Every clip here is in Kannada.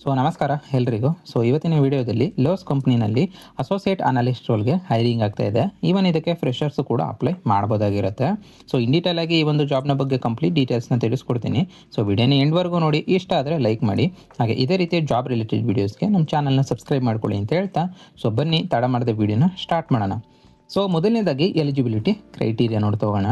ನಮಸ್ಕಾರ ಎಲ್ರಿಗೂ. ಇವತ್ತಿನ ವಿಡಿಯೋದಲ್ಲಿ ಲೋಸ್ ಕಂಪ್ನಿನಲ್ಲಿ ಅಸೋಸಿಯೇಟ್ ಅನಾಲಿಸ್ಟ್ ರೋಲ್ಗೆ ಹೈರಿಂಗ್ ಆಗ್ತಾ ಇದೆ. ಈವನ್ ಇದಕ್ಕೆ ಫ್ರೆಷರ್ಸ್ ಕೂಡ ಅಪ್ಲೈ ಮಾಡ್ಬೋದಾಗಿರುತ್ತೆ. ಇನ್ ಡೀಟೇಲ್ ಆಗಿ ಈ ಒಂದು ಜಾಬ್ನ ಬಗ್ಗೆ ಕಂಪ್ಲೀಟ್ ಡೀಟೇಲ್ಸ್ನ ತಿಳಿಸ್ಕೊಡ್ತೀನಿ. ವಿಡಿಯೋನ ಎಂಡ್ವರೆಗೂ ನೋಡಿ, ಇಷ್ಟ ಆದರೆ ಲೈಕ್ ಮಾಡಿ. ಹಾಗೆ ಇದೇ ರೀತಿಯ ಜಾಬ್ ರಿಲೇಟೆಡ್ ವೀಡಿಯೋಸ್ಗೆ ನಮ್ಮ ಚಾನಲ್ನ ಸಬ್ಸ್ಕ್ರೈಬ್ ಮಾಡ್ಕೊಳ್ಳಿ ಅಂತ ಹೇಳ್ತಾ ಬನ್ನಿ ತಡ ಮಾಡದೆ ವಿಡಿಯೋನ ಸ್ಟಾರ್ಟ್ ಮಾಡೋಣ. ಮೊದಲನೇದಾಗಿ ಎಲಿಜಿಬಿಲಿಟಿ ಕ್ರೈಟೀರಿಯಾ ನೋಡ್ತಾ ಹೋಗೋಣ.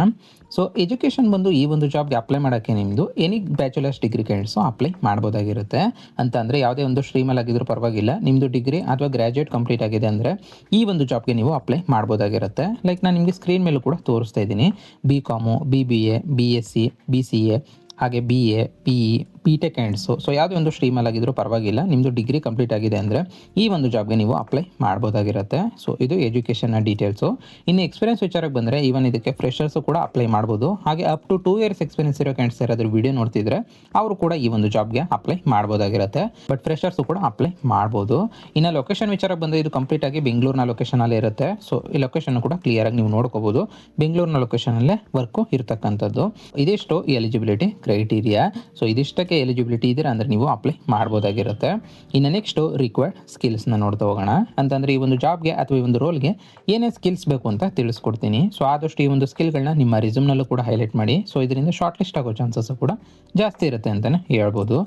ಎಜುಕೇಷನ್ ಬಂದು ಈ ಒಂದು ಜಾಬ್ಗೆ ಅಪ್ಲೈ ಮಾಡೋಕ್ಕೆ ನಿಮ್ಮದು any bachelor's degree candidates apply ಮಾಡ್ಬೋದಾಗಿರುತ್ತೆ. ಅಂತ ಅಂದರೆ ಯಾವುದೇ ಒಂದು ಸ್ಟ್ರೀಮಲ್ಲಿ ಆಗಿದ್ರೂ ಪರವಾಗಿಲ್ಲ, ನಿಮ್ಮದು ಡಿಗ್ರಿ ಅಥವಾ ಗ್ರ್ಯಾಜುಯೇಟ್ ಕಂಪ್ಲೀಟ್ ಆಗಿದೆ ಅಂದರೆ ಈ ಒಂದು ಜಾಬ್ಗೆ ನೀವು ಅಪ್ಲೈ ಮಾಡ್ಬೋದಾಗಿರುತ್ತೆ. ಲೈಕ್ ನಾನು ನಿಮಗೆ ಸ್ಕ್ರೀನ್ ಮೇಲೂ ಕೂಡ ತೋರಿಸ್ತಾ ಇದ್ದೀನಿ. BCom, BBA, BSc, BCA, ಹಾಗೆ BA, PE, BTech ಕ್ಯಾಂಡಿಡೇಟ್ಸು ಯಾವುದೇ ಒಂದು ಸ್ಟ್ರೀಮಲ್ಲಿ ಆಗಿದ್ರೂ ಪರವಾಗಿಲ್ಲ, ನಿಮ್ಮದು ಡಿಗ್ರಿ ಕಂಪ್ಲೀಟ್ ಆಗಿದೆ ಅಂದರೆ ಈ ಒಂದು ಜಾಬ್ಗೆ ನೀವು ಅಪ್ಲೈ ಮಾಡ್ಬೋದಾಗಿರುತ್ತೆ. ಇದು ಎಜುಕೇಷನ್ನ ಡೀಟೇಲ್ಸು. ಇನ್ನು ಎಕ್ಸ್ಪೀರಿಯನ್ಸ್ ವಿಚಾರಕ್ಕೆ ಬಂದರೆ ಈವನ್ ಇದಕ್ಕೆ ಫ್ರೆಷರ್ಸು ಕೂಡ ಅಪ್ಲೈ ಮಾಡ್ಬೋದು. ಹಾಗೆ ಅಪ್ ಟು 2 ಇಯರ್ಸ್ ಎಕ್ಸ್ಪೀರಿಯನ್ಸ್ ಇರೋ ಕ್ಯಾಂಡಿಡೇಟ್ಸ್ ಯಾರಾದರೂ ವಿಡಿಯೋ ನೋಡ್ತಿದ್ರೆ ಅವರು ಕೂಡ ಈ ಒಂದು ಜಾಬ್ಗೆ ಅಪ್ಲೈ ಮಾಡ್ಬೋದಾಗಿರುತ್ತೆ. ಬಟ್ ಫ್ರೆಷರ್ಸು ಕೂಡ ಅಪ್ಲೈ ಮಾಡ್ಬೋದು. ಇನ್ನು ಲೊಕೇಶನ್ ವಿಚಾರಕ್ಕೆ ಬಂದರೆ ಇದು ಕಂಪ್ಲೀಟ್ ಆಗಿ ಬೆಂಗಳೂರಿನ ಲೊಕೇಶನಲ್ಲಿ ಇರುತ್ತೆ. ಈ ಲೊಕೇಶನ್ ಕೂಡ ಕ್ಲಿಯರಾಗಿ ನೀವು ನೋಡ್ಕೋಬೋದು. ಬೆಂಗಳೂರಿನ ಲೊಕೇಶನಲ್ಲೇ ವರ್ಕು ಇರ್ತಕ್ಕಂಥದ್ದು. ಇದಿಷ್ಟು ಎಲಿಜಿಬಿಲಿಟಿ ಕ್ರೈಟೀರಿಯಾ. ಇದಿಷ್ಟಕ್ಕೆ ಎಲಿಜಿಬಿಲಿಟಿ ಇದ್ದೀರಾ ಅಂದರೆ ನೀವು ಅಪ್ಲೈ ಮಾಡ್ಬೋದಾಗಿರುತ್ತೆ. ಇನ್ನು ನೆಕ್ಸ್ಟು ರಿಕ್ವೈರ್ಡ್ ಸ್ಕಿಲ್ಸ್ನ ನೋಡ್ತಾ ಹೋಗೋಣ. ಅಂತಂದರೆ ಈ ಒಂದು ಜಾಬ್ಗೆ ಅಥವಾ ಈ ಒಂದು ರೋಲ್ಗೆ ಏನೇ ಸ್ಕಿಲ್ಸ್ ಬೇಕು ಅಂತ ತಿಳಿಸ್ಕೊಡ್ತೀನಿ. ಆದಷ್ಟು ಈ ಒಂದು ಸ್ಕಿಲ್ಗಳನ್ನ ನಿಮ್ಮ ರಿಸ್ಯೂಮ್ನಲ್ಲೂ ಕೂಡ ಹೈಲೈಟ್ ಮಾಡಿ. ಇದರಿಂದ ಶಾರ್ಟ್ ಲಿಸ್ಟ್ ಆಗೋ ಚಾನ್ಸಸ್ ಕೂಡ ಜಾಸ್ತಿ ಇರುತ್ತೆ ಅಂತಲೇ ಹೇಳ್ಬೋದು.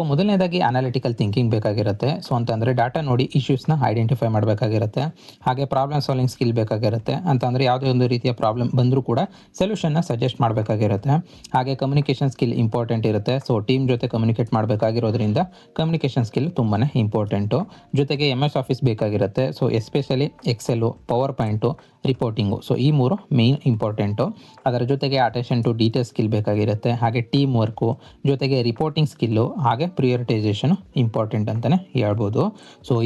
ಮೊದಲನೇದಾಗಿ ಅನಾಲಿಟಿಕಲ್ ಥಿಂಕಿಂಗ್ ಬೇಕಾಗಿರುತ್ತೆ. ಅಂತಂದರೆ ಡಾಟಾ ನೋಡಿ ಇಶ್ಯೂಸ್ನ ಐಡೆಂಟಿಫೈ ಮಾಡಬೇಕಾಗಿರುತ್ತೆ. ಹಾಗೆ ಪ್ರಾಬ್ಲಮ್ ಸಾಲ್ವಿಂಗ್ ಸ್ಕಿಲ್ ಬೇಕಾಗಿರುತ್ತೆ. ಅಂತಂದರೆ ಯಾವುದೇ ಒಂದು ರೀತಿಯ ಪ್ರಾಬ್ಲಮ್ ಬಂದರೂ ಕೂಡ ಸೊಲ್ಯೂಷನ್ನ ಸಜೆಸ್ಟ್ ಮಾಡಬೇಕಾಗಿರುತ್ತೆ. ಹಾಗೆ ಕಮ್ಯುನಿಕೇಷನ್ ಸ್ಕಿಲ್ ಇಂಪಾರ್ಟೆಂಟ್ ಇರುತ್ತೆ. ಟೀಮ್ ಜೊತೆ ಕಮ್ಯುನಿಕೇಟ್ ಮಾಡಬೇಕಾಗಿರೋದ್ರಿಂದ ಕಮ್ಯುನಿಕೇಷನ್ ಸ್ಕಿಲ್ ತುಂಬಾ ಇಂಪಾರ್ಟೆಂಟು. ಜೊತೆಗೆ MS ಆಫೀಸ್ ಬೇಕಾಗಿರುತ್ತೆ. Especially XL, power point, reporting, ಈ 3 ಮೇನ್ ಇಂಪಾರ್ಟೆಂಟು. ಅದರ ಜೊತೆಗೆ ಅಟೆನ್ಷನ್ ಟು ಡೀಟೇಲ್ ಸ್ಕಿಲ್ ಬೇಕಾಗಿರುತ್ತೆ. ಹಾಗೆ ಟೀಮ್ ವರ್ಕು ಜೊತೆಗೆ ರಿಪೋರ್ಟಿಂಗ್ ಸ್ಕಿಲ್ಲು ಹಾಗೆ ಪ್ರಿಯೋರಿಟೈಸೇಷನ್ ಇಂಪಾರ್ಟೆಂಟ್ ಅಂತಲೇ ಹೇಳ್ಬೋದು.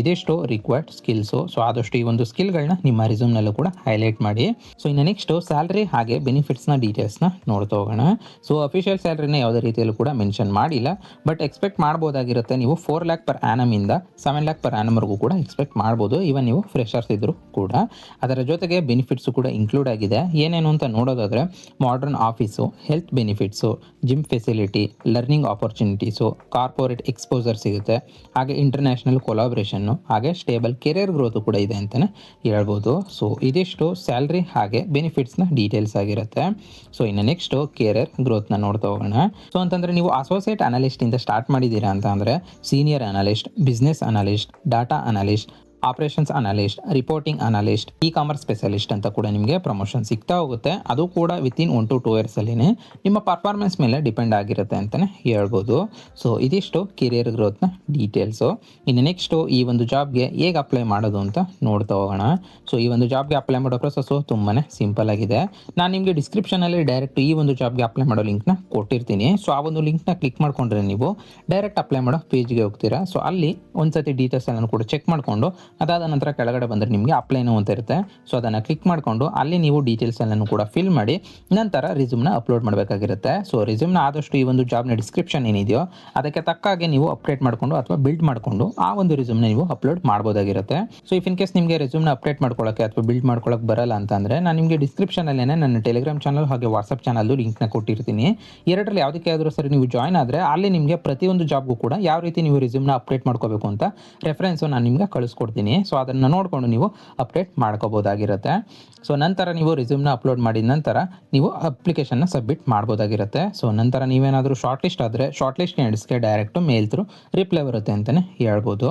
ಇದಿಷ್ಟು ರಿಕ್ವೈರ್ಡ್ ಸ್ಕಿಲ್ಸು. ಆದಷ್ಟು ಈ ಒಂದು ಸ್ಕಿಲ್ಗಳನ್ನ ನಿಮ್ಮ ರಿಸ್ಯೂಮ್ನಲ್ಲೂ ಕೂಡ ಹೈಲೈಟ್ ಮಾಡಿ. ಇನ್ನು ನೆಕ್ಸ್ಟು ಸ್ಯಾಲ್ರಿ ಹಾಗೆ ಬೆನಿಫಿಟ್ಸ್ನ ಡೀಟೇಲ್ಸ್ನ ನೋಡ್ತಾ ಹೋಗೋಣ. ಅಫಿಷಿಯಲ್ ಸ್ಯಾಲ್ರಿನ ಯಾವುದೇ ರೀತಿಯಲ್ಲೂ ಕೂಡ ಮೆನ್ಷನ್ ಮಾಡಿಲ್ಲ. ಬಟ್ ಎಕ್ಸ್ಪೆಕ್ಟ್ ಮಾಡ್ಬೋದಾಗಿರುತ್ತೆ. ನೀವು 4 lakh per annum ಇಂದ 7 lakh per annum ವರೆಗೂ ಕೂಡ ಎಕ್ಸ್ಪೆಕ್ಟ್ ಮಾಡ್ಬೋದು. ಇವನ್ ನೀವು ಫ್ರೆಷರ್ಸ್ ಇದ್ದರೂ ಕೂಡ. ಅದರ ಜೊತೆಗೆ ಬೆನಿಫಿಟ್ಸು ಕೂಡ ಇನ್ಕ್ಲೂಡ್ ಆಗಿದೆ. ಏನೇನು ಅಂತ ನೋಡೋದಾದರೆ modern office, health benefits, gym facility, learning opportunities, corporate exposure ಸಿಗುತ್ತೆ. ಹಾಗೆ ಇಂಟರ್ನ್ಯಾಷನಲ್ ಕೊಲಾಬ್ರೇಷನ್ನು, ಹಾಗೆ ಸ್ಟೇಬಲ್ ಕೆರಿಯರ್ ಗ್ರೋತು ಕೂಡ ಇದೆ ಅಂತಲೇ ಹೇಳ್ಬೋದು. ಇದಿಷ್ಟು ಸ್ಯಾಲ್ರಿ ಹಾಗೆ ಬೆನಿಫಿಟ್ಸ್ನ ಡೀಟೇಲ್ಸ್ ಆಗಿರುತ್ತೆ. ಇನ್ನು ನೆಕ್ಸ್ಟು ಕೆರಿಯರ್ ಗ್ರೋತ್ನ ನೋಡ್ತಾ ಹೋಗೋಣ. ಅಂತಂದರೆ ನೀವು ಅಸೋಸಿಯೇಟ್ ಅನಾಲಿಸ್ಟಿಂದ ಸ್ಟಾರ್ಟ್ ಮಾಡಿದ್ದೀರಾ ಅಂತ ಅಂದರೆ senior analyst, business analyst, data analyst, operations analyst, reporting analyst, commerce specialist ಅಂತ ಕೂಡ ನಿಮಗೆ ಪ್ರಮೋಷನ್ ಸಿಗ್ತಾ ಹೋಗುತ್ತೆ. ಅದು ಕೂಡ ವಿತಿನ್ 1 to 2 ಇಯರ್ಸಲ್ಲಿನೇ ನಿಮ್ಮ ಪರ್ಫಾರ್ಮೆನ್ಸ್ ಮೇಲೆ ಡಿಪೆಂಡ್ ಆಗಿರುತ್ತೆ ಅಂತಲೇ ಹೇಳ್ಬೋದು. ಇದಿಷ್ಟು ಕೆರಿಯರ್ ಗ್ರೋತ್ನ ಡೀಟೇಲ್ಸು. ಇನ್ನು ನೆಕ್ಸ್ಟು ಈ ಒಂದು ಜಾಬ್ಗೆ ಹೇಗೆ ಅಪ್ಲೈ ಮಾಡೋದು ಅಂತ ನೋಡ್ತಾ ಹೋಗೋಣ. ಈ ಒಂದು ಜಾಬ್ಗೆ ಅಪ್ಲೈ ಮಾಡೋ ಪ್ರೊಸೆಸ್ಸು ತುಂಬಾ ಸಿಂಪಲ್ ಆಗಿದೆ. ನಾನು ನಿಮಗೆ ಡಿಸ್ಕ್ರಿಪ್ಷನಲ್ಲಿ ಡೈರೆಕ್ಟ್ ಈ ಒಂದು ಜಾಬ್ಗೆ ಅಪ್ಲೈ ಮಾಡೋ ಲಿಂಕ್ನ ಕೊಟ್ಟಿರ್ತೀನಿ. ಆ ಒಂದು ಲಿಂಕ್ನ ಕ್ಲಿಕ್ ಮಾಡಿಕೊಂಡ್ರೆ ನೀವು ಡೈರೆಕ್ಟ್ ಅಪ್ಲೈ ಮಾಡೋ ಪೇಜ್ಗೆ ಹೋಗ್ತೀರಾ. ಅಲ್ಲಿ ಒಂದ್ಸತಿ ಡೀಟೇಲ್ಸ್ ಎಲ್ಲ ಕೂಡ ಚೆಕ್ ಮಾಡಿಕೊಂಡು ಅದಾದ ನಂತರ ಕೆಳಗಡೆ ಬಂದರೆ ನಿಮಗೆ ಅಪ್ಲೈನು ಅಂತ ಇರುತ್ತೆ. ಅದನ್ನು ಕ್ಲಿಕ್ ಮಾಡಿಕೊಂಡು ಅಲ್ಲಿ ನೀವು ಡೀಟೇಲ್ಸ್ ಎಲ್ಲನೂ ಕೂಡ ಫಿಲ್ ಮಾಡಿ ನಂತರ ರಿಸ್ಯೂಮ್ನ ಅಪ್ಲೋಡ್ ಮಾಡಬೇಕಾಗಿರುತ್ತೆ. ರಿಸ್ಯೂಮ್ನ ಆದಷ್ಟು ಈ ಒಂದು ಜಾಬ್ನ ಡಿಸ್ಕ್ರಿಪ್ಷನ್ ಏನಿದೆಯೋ ಅದಕ್ಕೆ ತಕ್ಕಾಗೆ ನೀವು ಅಪ್ಡೇಟ್ ಮಾಡಿಕೊಂಡು ಅಥವಾ ಬಿಲ್ಡ್ ಮಾಡಿಕೊಂಡು ಆ ಒಂದು ರಿಸ್ಯೂಮ್ನ ನೀವು ಅಪ್ಲೋಡ್ ಮಾಡ್ಬೋದಾಗಿರುತ್ತೆ. ಇಫ್ ಇನ್ ಕೇಸ್ ನಿಮಗೆ ರಿಸ್ಯೂಮ್ನ ಅಪ್ಡೇಟ್ ಮಾಡ್ಕೊಳ್ಳೋಕ್ಕೆ ಅಥವಾ ಬಿಲ್ಡ್ ಮಾಡ್ಕೊಳ್ಳೋಕೆ ಬರಲ್ಲ ಅಂತಂದರೆ ನಾನು ನಿಮಗೆ ಡಿಸ್ಕ್ರಿಪ್ಷನಲ್ಲೇ ನನ್ನ ಟೆಲಿಗ್ರಾಮ್ ಚಾನಲ್ ಹಾಗೆ ವಾಟ್ಸಪ್ ಚಾನಲ್ದು ಲಿಂಕ್ನ ಕೊಟ್ಟಿರ್ತೀನಿ. ಎರಡರಲ್ಲಿ ಯಾವುದಕ್ಕೆ ಆದರೂ ಸರಿ ನೀವು ಜಾಯ್ನ್ ಆದರೆ ಅಲ್ಲಿ ನಿಮಗೆ ಪ್ರತಿಯೊಂದು ಜಾಬ್ಗೂ ಕೂಡ ಯಾವ ರೀತಿ ನೀವು ರಿಸ್ಯೂಮ್ನ ಅಪ್ಡೇಟ್ ಮಾಡ್ಕೋಬೇಕು ಅಂತ ರೆಫರೆನ್ಸು ನಾನು ನಿಮಗೆ ಕಳಿಸ್ಕೊಡ್ತೀನಿ. ಅದನ್ನು ನೋಡಿಕೊಂಡು ನೀವು ಅಪ್ಡೇಟ್ ಮಾಡ್ಕೋಬೋದಾಗಿರುತ್ತೆ. ನಂತರ ನೀವು ರಿಸ್ಯೂಮ್ನ ಅಪ್ಲೋಡ್ ಮಾಡಿದ ನಂತರ ನೀವು ಅಪ್ಲಿಕೇಶನ್ನ ಸಬ್ಮಿಟ್ ಮಾಡ್ಬೋದಾಗಿರುತ್ತೆ. ನಂತರ ನೀವೇನಾದರೂ ಶಾರ್ಟ್ ಲಿಸ್ಟ್ ಆದರೆ ಶಾರ್ಟ್ ಲಿಸ್ಟ್ ಕ್ಯಾಂಡಿಡೇಟ್ಸ್ಗೆ ಡೈರೆಕ್ಟು ಮೇಲ್ ಥ್ರೂ ರಿಪ್ಲೈ ಬರುತ್ತೆ ಅಂತಲೇ ಹೇಳ್ಬೋದು.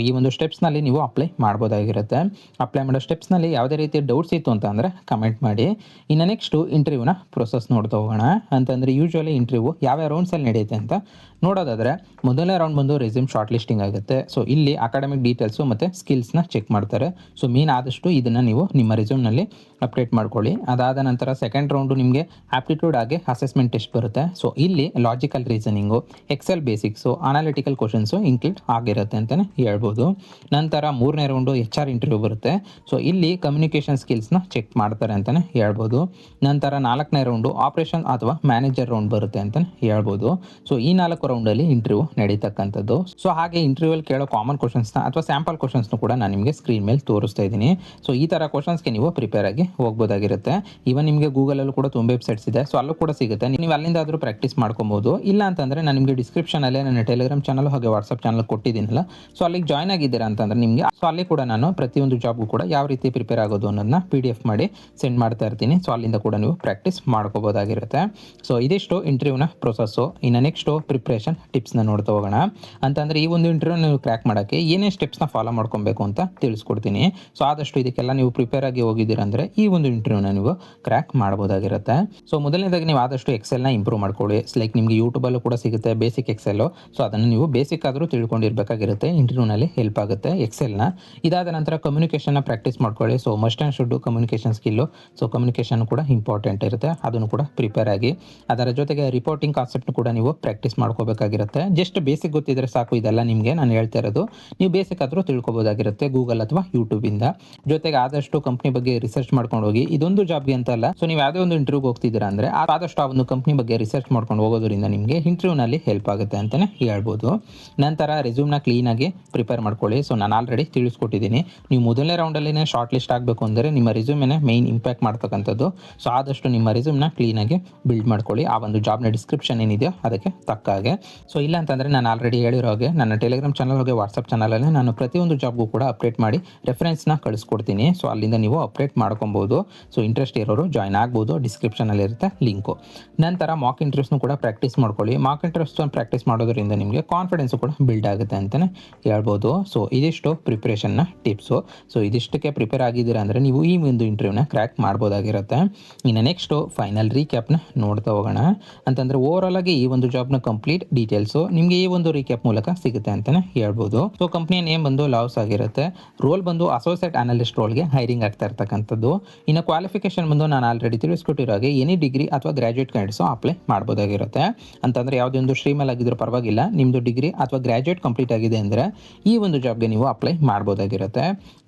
ಈ ಒಂದು ಸ್ಟೆಪ್ಸ್ನಲ್ಲಿ ನೀವು ಅಪ್ಲೈ ಮಾಡ್ಬೋದಾಗಿರುತ್ತೆ. ಅಪ್ಲೈ ಮಾಡೋ ಸ್ಟೆಪ್ಸ್ನಲ್ಲಿ ಯಾವುದೇ ರೀತಿಯ ಡೌಟ್ಸ್ ಇತ್ತು ಅಂತ ಅಂದರೆ ಕಮೆಂಟ್ ಮಾಡಿ. ಇನ್ನು ನೆಕ್ಸ್ಟು ಇಂಟರ್ವ್ಯೂನ ಪ್ರೊಸೆಸ್ ನೋಡ್ತಾ ಹೋಗೋಣ. ಅಂತಂದರೆ ಯೂಶ್ವಲಿ ಇಂಟರ್ವ್ಯೂ ಯಾವ ರೌಂಡ್ಸಲ್ಲಿ ನಡೆಯುತ್ತೆ ಅಂತ ನೋಡೋದಾದರೆ ಮೊದಲನೇ ರೌಂಡ್ ಬಂದು ರೆಸ್ಯೂಮ್ ಶಾರ್ಟ್ ಲಿಸ್ಟಿಂಗ್ ಆಗುತ್ತೆ. ಇಲ್ಲಿ ಅಕಾಡೆಮಿಕ್ ಡೀಟೇಲ್ಸು ಮತ್ತು ಸ್ಕಿಲ್ಸ್ನ ಚೆಕ್ ಮಾಡ್ತಾರೆ. ಮೇನ್ ಆದಷ್ಟು ಇದನ್ನು ನೀವು ನಿಮ್ಮ ರೆಸ್ಯೂಮ್ನಲ್ಲಿ ಅಪ್ಡೇಟ್ ಮಾಡ್ಕೊಳ್ಳಿ. ಅದಾದ ನಂತರ ಸೆಕೆಂಡ್ ರೌಂಡು ನಿಮಗೆ ಆಪ್ಟಿಟ್ಯೂಡ್ ಆಗಿ ಅಸೆಸ್ಮೆಂಟ್ ಟೆಸ್ಟ್ ಬರುತ್ತೆ. ಇಲ್ಲಿ logical reasoning, Excel basics, analytical questions include ಆಗಿರುತ್ತೆ ಅಂತಲೇ ಹೇಳ್ಬೋದು. ನಂತರ ಮೂರನೇ ರೌಂಡು HR ಇಂಟರ್ವ್ಯೂ ಬರುತ್ತೆ. ಇಲ್ಲಿ ಕಮ್ಯುನಿಕೇಷನ್ ಸ್ಕಿಲ್ಸ್ನ ಚೆಕ್ ಮಾಡ್ತಾರೆ ಅಂತಲೇ ಹೇಳ್ಬೋದು. ನಂತರ 4ನೇ ರೌಂಡು ಆಪರೇಷನ್ ಅಥವಾ ಮ್ಯಾನೇಜರ್ ರೌಂಡ್ ಬರುತ್ತೆ ಅಂತಲೇ ಹೇಳ್ಬೋದು. ಈ 4 ರೌಂಡಲ್ಲಿ ಇಂಟರ್ವ್ಯೂ ನಡೀತಕ್ಕಂಥದ್ದು. ಸೊ ಹಾಗೆ ಇಂಟರ್ವ್ಯೂಲ್ಲಿ ಕೇಳೋ ಕಾಮನ್ ಕ್ವಶನ್ಸ್ನ ಅಥವಾ ಸ್ಯಾಂಪಲ್ ಕ್ವಶನ್ಸ್ನ ಕೂಡ ನಾನು ನಿಮಗೆ ಸ್ಕ್ರೀನ್ ಮೇಲೆ ತೋರಿಸ್ತಾ ಇದ್ದೀನಿ. ಸೊ ಈ ಥರ ಕ್ವಶನ್ಸ್ಗೆ ನೀವು ಪ್ರಿಪೇರ್ ಆಗಿ ಹೋಗ್ಬೋದಾಗಿರುತ್ತೆ. ಇವನ್ ನಿಮಗೆ ಗೂಗಲಲ್ಲೂ ಕೂಡ ತುಂಬ ವೆಬ್ಸೈಟ್ಸ್ ಇದೆ, ಸೊ ಅಲ್ಲೂ ಕೂಡ ಸಿಗುತ್ತೆ. ನೀವು ಅಲ್ಲಿಂದಾದರೂ ಪ್ರಾಕ್ಟೀಸ್ ಮಾಡ್ಕೊಬೋದು. ಇಲ್ಲ ಅಂತಂದರೆ ನಾನು ನಿಮಗೆ ಡಿಸ್ಕ್ರಿಪ್ಷನಲ್ಲೇ ನನ್ನ ಟೆಲಿಗ್ರಾಮ್ ಚಾನಲ್ ಹಾಗೆ ವಾಟ್ಸಪ್ ಚಾನಲ್ ಕೊಟ್ಟಿದ್ದೀನಲ್ಲ, ಸೊ ಅಲ್ಲಿಗೆ ಜಾಯ್ನ್ ಆಗಿದ್ದೀರಾ ಅಂತಂದರೆ ನಿಮಗೆ ಸೊ ಅಲ್ಲಿ ಕೂಡ ನಾನು ಪ್ರತಿಯೊಂದು ಜಾಬ್ಗೂ ಕೂಡ ಯಾವ ರೀತಿ ಪ್ರಿಪೇರ್ ಆಗೋದು ಅನ್ನೋದನ್ನ PDF ಮಾಡಿ ಸೆಂಡ್ ಮಾಡ್ತಾ ಇರ್ತೀನಿ. ಸೊ ಅಲ್ಲಿಂದ ಕೂಡ ನೀವು ಪ್ರಾಕ್ಟೀಸ್ ಮಾಡ್ಕೋಬೋದಾಗಿರುತ್ತೆ. ಸೊ ಇದಿಷ್ಟು ಇಂಟರ್ವ್ಯೂನ ಪ್ರೊಸೆಸ್ಸು. ಇನ್ನು ನೆಕ್ಸ್ಟು ಪ್ರಿಪ್ರೇಷನ್ ಟಿಪ್ಸ್ನ ನೋಡ್ತಾ ಹೋಗೋಣ. ಅಂತಂದರೆ ಈ ಒಂದು ಇಂಟರ್ವ್ಯೂ ನೀವು ಕ್ರ್ಯಾಕ್ ಮಾಡೋಕ್ಕೆ ಏನೇ ಸ್ಟೆಪ್ಸ್ನ ಫಾಲೋ ಮಾಡ್ಕೊಬೇಕು ಅಂತ ತಿಳಿಸ್ಕೊಡ್ತೀನಿ. ಸೊ ಆದಷ್ಟು ಇದಕ್ಕೆಲ್ಲ ನೀವು ಪ್ರಿಪೇರ್ ಆಗಿ ಹೋಗಿದ್ದೀರಂದರೆ ಈ ಒಂದು ಇಂಟರ್ವ್ಯೂನ ನೀವು ಕ್ರ್ಯಾಕ್ ಮಾಡ್ಬೋದಾಗಿರುತ್ತೆ. ಸೊ ಮೊದಲನೇದಾಗಿ ನೀವು ಆದಷ್ಟು ಎಕ್ಸೆಲ್ನ ಇಂಪ್ರೂವ್ ಮಾಡ್ಕೊಳ್ಳಿ. ಲೈಕ್ ನಿಮಗೆ ಯೂಟ್ಯೂಬಲ್ಲೂ ಕೂಡ ಸಿಗುತ್ತೆ ಬೇಸಿಕ್ ಎಕ್ಸೆಲ್ಲು. ಸೊ ಅದನ್ನು ನೀವು ಬೇಸಿಕ್ ಆದರೂ ತಿಳ್ಕೊಂಡಿರಬೇಕಾಗಿರುತ್ತೆ. ಇಂಟರ್ವ್ಯೂನಲ್ಲಿ ಹೆಲ್ಪ್ ಆಗುತ್ತೆ ಎಕ್ಸೆಲ್ನ. ಇದಾದ ನಂತರ ಕಮ್ಯುನಿಕೇಷನ್ನ ಪ್ರಾಕ್ಟೀಸ್ ಮಾಡ್ಕೊಳ್ಳಿ. So must and should communication skill. So communication ಕೂಡ ಇಂಪಾರ್ಟೆಂಟ್ ಇರುತ್ತೆ, ಅದನ್ನು ಕೂಡ ಪ್ರಿಪೇರ್ ಆಗಿ. ಅದರ ಜೊತೆಗೆ ರಿಪೋರ್ಟಿಂಗ್ ಕಾನ್ಸೆಪ್ಟ್ನು ಕೂಡ ನೀವು ಪ್ರಾಕ್ಟೀಸ್ ಮಾಡ್ಕೋಬೇಕಾಗಿರುತ್ತೆ. ಜಸ್ಟ್ ಬೇಸಿಕ್ ಗೊತ್ತಿದ್ರೆ ಸಾಕು. ಇದೆಲ್ಲ ನಿಮಗೆ ನಾನು ಹೇಳ್ತಾ ಇರೋದು ನೀವು ಬೇಸಿಕ್ ಆದರೂ ತಿಳ್ಕೊಬೋದಾಗಿರುತ್ತೆ ಗೂಗಲ್ ಅಥವಾ ಯೂಟ್ಯೂಬಿಂದ. ಜೊತೆಗೆ ಆದಷ್ಟು ಕಂಪ್ನಿ ಬಗ್ಗೆ ರಿಸರ್ಚ್ ಮಾಡ್ಕೊಂಡು ಹೋಗಿ. ಇದೊಂದು ಜಾಬ್ಗೆ ಅಂತಲ್ಲ, ಸೊ ನೀವು ಯಾವುದೇ ಒಂದು ಇಂಟರ್ವ್ಯೂಗೆ ಹೋಗ್ತಿದ್ದೀರಾ ಅಂದರೆ ಆದಷ್ಟು ಆ ಒಂದು ಕಂಪ್ನಿ ಬಗ್ಗೆ ರಿಸರ್ಚ್ ಮಾಡ್ಕೊಂಡು ಹೋಗೋದ್ರಿಂದ ನಿಮಗೆ ಇಂಟರ್ವ್ಯೂನಲ್ಲಿ ಹೆಲ್ಪ್ ಆಗುತ್ತೆ ಅಂತಲೇ ಹೇಳ್ಬೋದು. ನಂತರ ರೆಸ್ಯೂಮ್ನ ಕ್ಲೀನಾಗಿ ಪ್ರಿಪೇರ್ ಮಾಡ್ಕೊಳ್ಳಿ. ಸೊ ನಾನು ಆಲ್ರೆಡಿ ತಿಳಿಸ್ಕೊಟ್ಟಿದ್ದೀನಿ. ನೀವು ಮೊದಲನೇ ರೌಂಡಲ್ಲಿನೇ ಶಾರ್ಟ್ ಲಿಸ್ಟ್ ಆಗಬೇಕು ಅಂದರೆ ನಿಮ್ಮ ರೆಸ್ಯೂಮೇನೆ ಮೈನ್ ಇಂಪ್ಯಾಕ್ಟ್ ಮಾಡ್ತಕ್ಕಂಥದ್ದು. ಸೊ ಆದಷ್ಟು ನಿಮ್ಮ ರೆಸ್ಯೂಮ್ನ ಕ್ಲೀನಾಗಿ ಬಿಲ್ಡ್ ಮಾಡ್ಕೊಳ್ಳಿ, ಆ ಒಂದು ಜಾಬ್ನ ಡಿಸ್ಕ್ರಿಪ್ಷನ್ ಏನಿದೆಯೋ ಅದಕ್ಕೆ ತಕ್ಕ ಹಾಗೆ. ಸೊ ಇಲ್ಲ ಅಂತಂದರೆ ನಾನು ಆಲ್ರೆಡಿ ಹೇಳಿರೋ ಹಾಗೆ ನನ್ನ ಟೆಲಿಗ್ರಾಮ್ ಚಾನಲ್ ಹಾಗೆ ವಾಟ್ಸಪ್ ಚಾನಲಲ್ಲಿ ನಾನು ಪ್ರತಿಯೊಂದು ಜಾಬ್ಗೂ ಕೂಡ ಅಪ್ಡೇಟ್ ಮಾಡಿ ರೆಫರೆನ್ಸ್ನ ಕಳಿಸ್ಕೊಡ್ತೀನಿ. ಸೊ ಅಲ್ಲಿಂದ ನೀವು ಅಪ್ಡೇಟ್ ಮಾಡ್ಕೊಬೋದು. ಸೊ ಇಂಟ್ರೆಸ್ಟ್ ಇರೋರು ಜಾಯ್ನ್ ಆಗ್ಬೋದು, ಡಿಸ್ಕ್ರಿಪ್ಷನಲ್ಲಿ ಇರುತ್ತೆ ಲಿಂಕು. ನಂತರ ಮಾಕ್ ಇಂಟರ್ವ್ಯೂಸ್ನು ಕೂಡ ಪ್ರಾಕ್ಟೀಸ್ ಮಾಡ್ಕೊಳ್ಳಿ. ಮಾಕ್ ಇಂಟರ್ವ್ಯೂಸ್ ಪ್ರಾಕ್ಟೀಸ್ ಮಾಡೋದ್ರಿಂದ ನಿಮಗೆ ಕಾನ್ಫಿಡೆನ್ಸು ಕೂಡ ಬಿಲ್ಡ್ ಆಗುತ್ತೆ ಅಂತಲೇ ಹೇಳ್ಬೋದು. ಸೊ ಇದಿಷ್ಟು ಪ್ರಿಪ್ರೇಷನ್ನ ಟಿಪ್ಸು. ಸೊ ಇದಿಷ್ಟಕ್ಕೆ ಪ್ರಿಪೇರ್ ಆಗಿದ್ದೀರಾ ಅಂದರೆ ನೀವು ಈ ಒಂದು ಇಂಟರ್ವ್ಯೂನ ಕ್ರ್ಯಾಕ್ ಮಾಡ್ಬೋದಾಗಿರುತ್ತೆ. ಇನ್ನು ನೆಕ್ಸ್ಟು ಫೈನಲ್ ರೀಕ್ಯಾಪ್ನ ನೋಡ್ತಾ ಹೋಗೋಣ. ಅಂತಂದರೆ ಓವರಾಲ್ ಆಗಿ ಈ ಒಂದು ಜಾಬ್ನ ಕಂಪ್ಲೀಟ್ ಡೀಟೇಲ್ಸು ನಿಮಗೆ ಈ ಒಂದು ರೀಕ್ಯಾಪ್ ಮೂಲಕ ಸಿಗುತ್ತೆ ಅಂತಲೇ ಹೇಳ್ಬೋದು. ಸೊ ಕಂಪ್ನಿಯ ನೇಮ್ ಬಂದು ಲಾವ್ಸ್ ಆಗಿರುತ್ತೆ. ರೋಲ್ ಬಂದು ಅಸೋಸಿಯೇಟ್ ಅನಲಿಸ್ಟ್ ರೋಲ್ಗೆ ಹೈರಿಂಗ್ ಆಗ್ತಾ ಇರ್ತಕ್ಕಂಥದ್ದು. ಇನ್ನು ಕ್ವಾಲಿಫಿಕೇಶನ್ ಬಂದು ನಾನು ಆಲ್ರೆಡಿ ತಿಳಿಸ್ಕೊಟ್ಟಿರೋ ಹಾಗೆ ಎನಿ ಡಿಗ್ರಿ ಅಥವಾ ಗ್ರಾಜುಯೇಟ್ ಕ್ಯಾಂಡಿಡೇಟ್ಸು ಅಪ್ಲೈ ಮಾಡ್ಬೋದಾಗಿರುತ್ತೆ. ಅಂತಂದರೆ ಯಾವುದೇ ಒಂದು ಸ್ಟ್ರೀಮಲ್ಲಿ ಆಗಿದ್ರೂ ಪರವಾಗಿಲ್ಲ, ನಿಮ್ಮದು ಡಿಗ್ರಿ ಅಥವಾ ಗ್ರಾಜುಯೇಟ್ ಕಂಪ್ಲೀಟ್ ಆಗಿದೆ ಅಂದರೆ ಈ ಒಂದು ಜಾಬ್ಗೆ ನೀವು ಅಪ್ಲೈ ಮಾಡ್ಬೋದಾಗಿರುತ್ತೆ.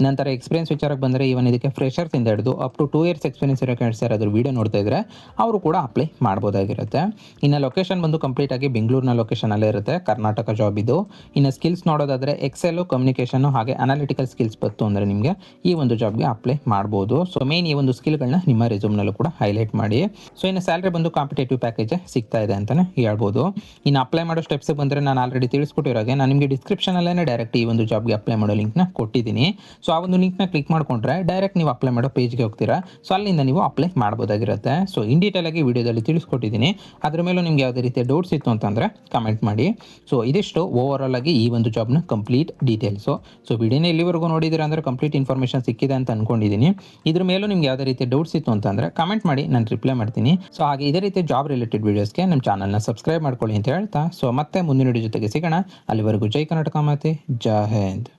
ನಂತರ ಎಕ್ಸ್ಪೀರಿಯನ್ಸ್ ವಿಚಾರಕ್ಕೆ ಬಂದರೆ ಇವನ್ ಇದಕ್ಕೆ ಫ್ರೆಷರ್ಸ್ ಇಂದ ಹಿಡಿದು ಅಪ್ ಟು 2 ಇಯರ್ಸ್ ಎಕ್ಸ್ಪೀರಿಯನ್ಸ್ ಇರೋ ಕ್ಯಾಂಡಿಡೇಟ್ಸ್ ಯಾರಾದರೂ ವೀಡಿಯೋ ನೋಡ್ತಾ ಇದ್ರೆ ಅವರು ಕೂಡ ಅಪ್ಲೈ ಮಾಡ್ಬೋದಾಗಿರುತ್ತೆ. ಇನ್ನು ಲೊಕೇಶನ್ ಬಂದು ಕಂಪ್ಲೀಟ್ ಆಗಿ ಬೆಂಗಳೂರಿನ ಲೊಕೇಶನಲ್ಲೇ ಇರುತ್ತೆ, ಕರ್ನಾಟಕ ಜಾಬ್ ಇದು. ಇನ್ನು ಸ್ಕಿಲ್ಸ್ ನೋಡೋದಾದರೆ ಎಕ್ಸೆಲ್, ಕಮ್ಯುನಿಕೇಷನ್ ಹಾಗೆ ಅನಾಲಿಟಿಕಲ್ ಸ್ಕಿಲ್ಸ್ ಬಂತು ಅಂದರೆ ನಿಮಗೆ ಈ ಒಂದು ಜಾಬ್ಗೆ ಅಪ್ಲೈ ಮಾಡ್ಬೋದು. ಸೊ ಮೇನ್ ಈ ಒಂದು ಸ್ಕಿಲ್ಗಳನ್ನ ನಿಮ್ಮ ರೆಸ್ಯೂಮ್ನಲ್ಲೂ ಕೂಡ ಹೈಲೈಟ್ ಮಾಡಿ. ಸೊ ಇನ್ನು ಸ್ಯಾಲ್ರಿ ಬಂದು ಕಾಂಪಿಟೇಟಿವ್ ಪ್ಯಾಕೇಜ್ ಸಿಗ್ತಾ ಇದೆ ಅಂತಲೇ ಹೇಳ್ಬೋದು. ಇನ್ನು ಅಪ್ಲೈ ಮಾಡೋ ಸ್ಟೆಪ್ಸ್ ಬಂದರೆ ನಾನು ಆಲ್ರೆಡಿ ತಿಳಿಸ್ಕೊಟ್ಟಿರೋ ಹಾಗೆ ನಾನು ನಿಮಗೆ ಡಿಸ್ಕ್ರಿಪ್ಷನಲ್ಲೇ ಡೈರೆಕ್ಟ್ ಈ ಒಂದು ಜಾಬ್ಗೆ ಅಪ್ಲೈ ಮಾಡೋ ಲಿಂಕ್ನ ಕೊಟ್ಟಿದ್ದೀನಿ. ಸೊ ಆ ಒಂದು ಲಿಂಕ್ನ ಕ್ಲಿಕ್ ಮಾಡ್ಕೊಂಡ್ರೆ ಡೈರೆಕ್ಟ್ ನೀವು ಅಪ್ಲೈ ಮಾಡೋ ಪೇಜ್ಗೆ ಹೋಗ್ತೀರಾ. ಸೊ ಅಲ್ಲಿಂದ ನೀವು ಅಪ್ಲೈ ಮಾಡ್ಬೋದಾಗಿರುತ್ತೆ. ಸೊ ಇನ್ ಡೀಟೇಲ್ ಆಗಿ ವಿಡಿಯೋದಲ್ಲಿ ತಿಳಿಸ್ಕೊಟ್ಟಿದ್ದೀನಿ. ಅದ್ರ ಮೇಲೂ ನಿಮ್ಗೆ ಯಾವುದೇ ರೀತಿಯ ಡೌಟ್ಸ್ ಇತ್ತು ಅಂತಂದರೆ ಕಮೆಂಟ್ ಮಾಡಿ. ಸೊ ಇದಿಷ್ಟು ಓವರಾಲ್ ಆಗಿ ಈ ಒಂದು ಜಾಬ್ನ ಕಂಪ್ಲೀಟ್ ಡೀಟೇಲ್ಸು. ಸೊ ವಿಡಿಯೋನ ಇಲ್ಲಿವರೆಗೂ ನೋಡಿದ್ದೀರಾ ಅಂದರೆ ಕಂಪ್ಲೀಟ್ ಇನ್ಫಾರ್ಮೇಷನ್ ಸಿಕ್ಕಿದೆ ಅಂತ ಅನ್ಕೊಂಡಿದ್ದೀನಿ. ಇದ್ರ ಮೇಲೂ ನಿಮ್ಗೆ ಯಾವುದೇ ರೀತಿಯ ಡೌಟ್ಸ್ ಇತ್ತು ಅಂತಂದರೆ ಕಮೆಂಟ್ ಮಾಡಿ, ನಾನು ರಿಪ್ಲೈ ಮಾಡ್ತೀನಿ. ಸೊ ಹಾಗೆ ಇದೇ ರೀತಿ ಜಾಬ್ ರಿಲೇಟೆಡ್ ವೀಡಿಯೋಸ್ಗೆ ನಮ್ಮ ಚಾನಲ್ನ ಸಬ್ಸ್ಕ್ರೈಬ್ ಮಾಡ್ಕೊಳ್ಳಿ ಅಂತ ಹೇಳ್ತಾ, ಸೊ ಮತ್ತೆ ಮುಂದಿನ ವಿಡಿಯೋ ಜೊತೆಗೆ ಸಿಗೋಣ. ಅಲ್ಲಿವರೆಗೂ ಜೈ ಕರ್ನಾಟಕ ಮಾತೆ, ಜೈ ಹಿಂದ್.